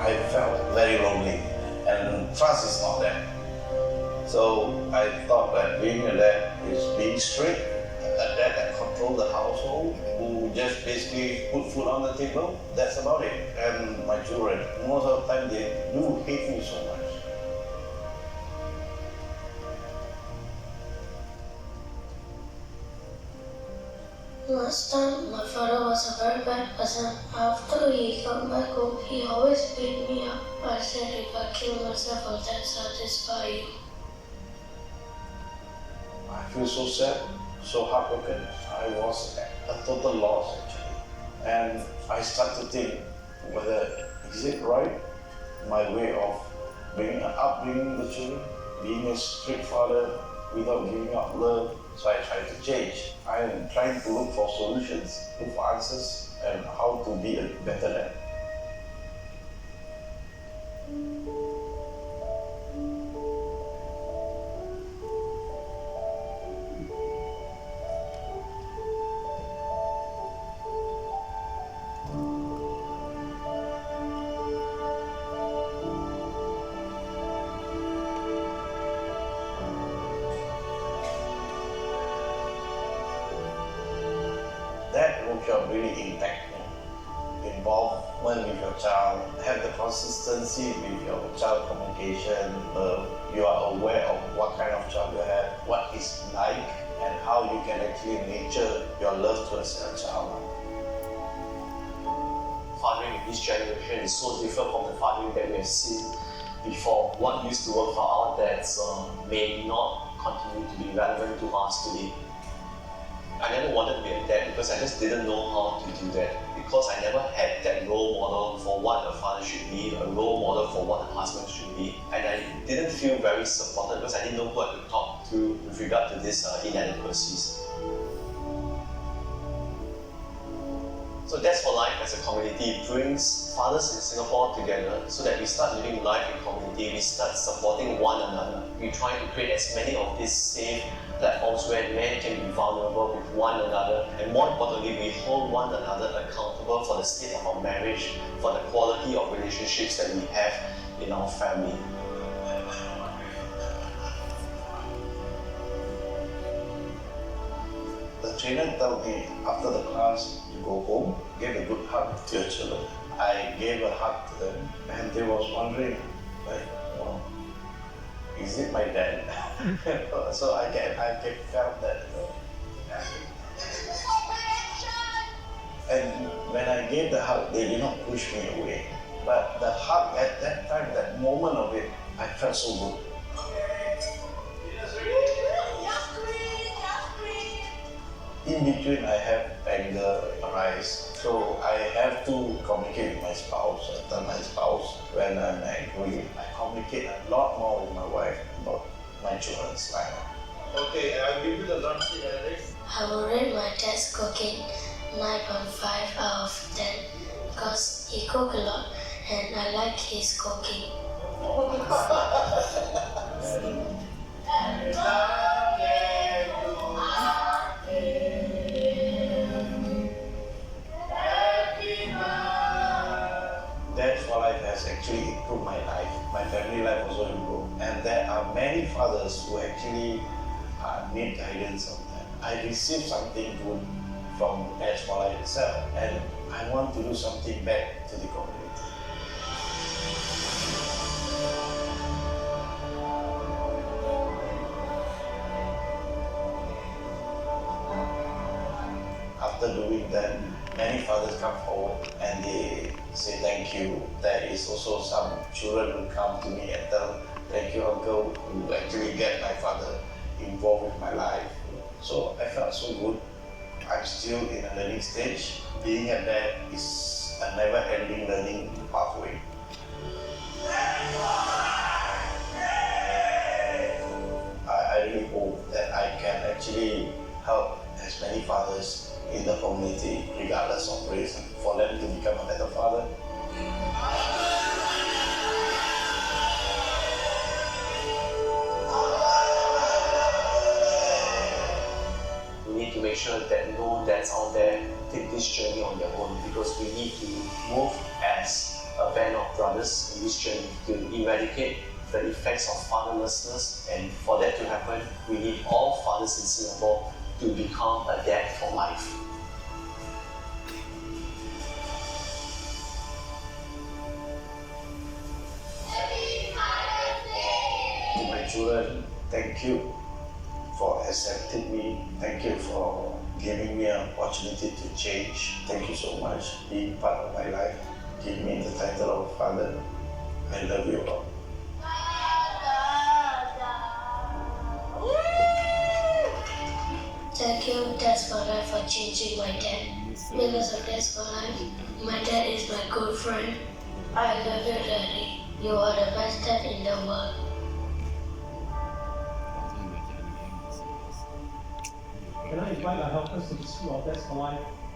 I felt very lonely and trust is not there. So I thought that being a dad is being strict, a dad that controls the household, who just basically put food on the table, that's about it. And my children, most of the time they do hate me so much. Last time, my father was a very bad person. After he come back home, he always beat me up. I said if I kill myself, will that satisfy you? I feel so sad, so heartbroken. I was a total loss actually. And I start to think whether is it right, my way of upbringing the children, being a strict father without giving up love. So I try to change. I am trying to look for solutions, look for answers, and how to be a better dad. That workshop really impact me. Involvement with your child, have the consistency with your child communication. You are aware of what kind of child you have, what is like, and how you can actually nurture your love towards your child. Fathering in this generation is so different from the fathering that we have seen before. What used to work for our dads may not continue to be relevant to us today. I never wanted to be a dad because I just didn't know how to do that. Because I never had that role model for what a father should be, a role model for what a husband should be. And I didn't feel very supported because I didn't know who I could talk to with regard to these inadequacies. So Dads for Life as a community brings fathers in Singapore together so that we start living life in community, we start supporting one another. We try to create as many of these safe platforms where men can be vulnerable with one another, and more importantly, we hold one another accountable for the state of our marriage, for the quality of relationships that we have in our family. The trainer told me after the class, you go home, give a good hug to your children. I gave a hug to them, and they was wondering, like, oh, is it my dad? So I felt that. And when I gave the hug, they did not push me away. But the hug at that time, that moment of it, I felt so good. In between, I have anger arise. So I have to communicate with my spouse. I tell my spouse when I'm angry. I communicate a lot more with my wife about my children's life. Okay, I'll give you the lunch today. I will rate my dad's cooking 9.5 out of 10 because he cook a lot and I like his cooking. Dads for Life has actually improved my life. My family life also improved. And there are many fathers who actually need guidance sometimes. I received something good from Dads for Life itself, and I want to do something back to the community. After doing that, many fathers come forward and they say thank you. There is also some children who come to me and tell, thank you uncle, who actually get my father involved with my life. So I felt so good. I'm still in a learning stage. Being a dad is a never-ending learning pathway. I really hope that I can actually help as many fathers in the community, regardless of race, for them to become a better father. We need to make sure that no dads out there take this journey on their own, because we need to move as a of brothers in this journey to eradicate the effects of fatherlessness, and for that to happen, we need all fathers in Singapore to become a dad for life. To my children, thank you for accepting me. Thank you for giving me an opportunity to change. Thank you so much being part of my life. Give me the title of father. I love you all. Thank you, Dads for Life, for changing my dad. Because of Dads for Life, my dad is my good friend. I love you, Daddy. You are the best dad in the world. Can I invite our helpers to the School of Dads for Life?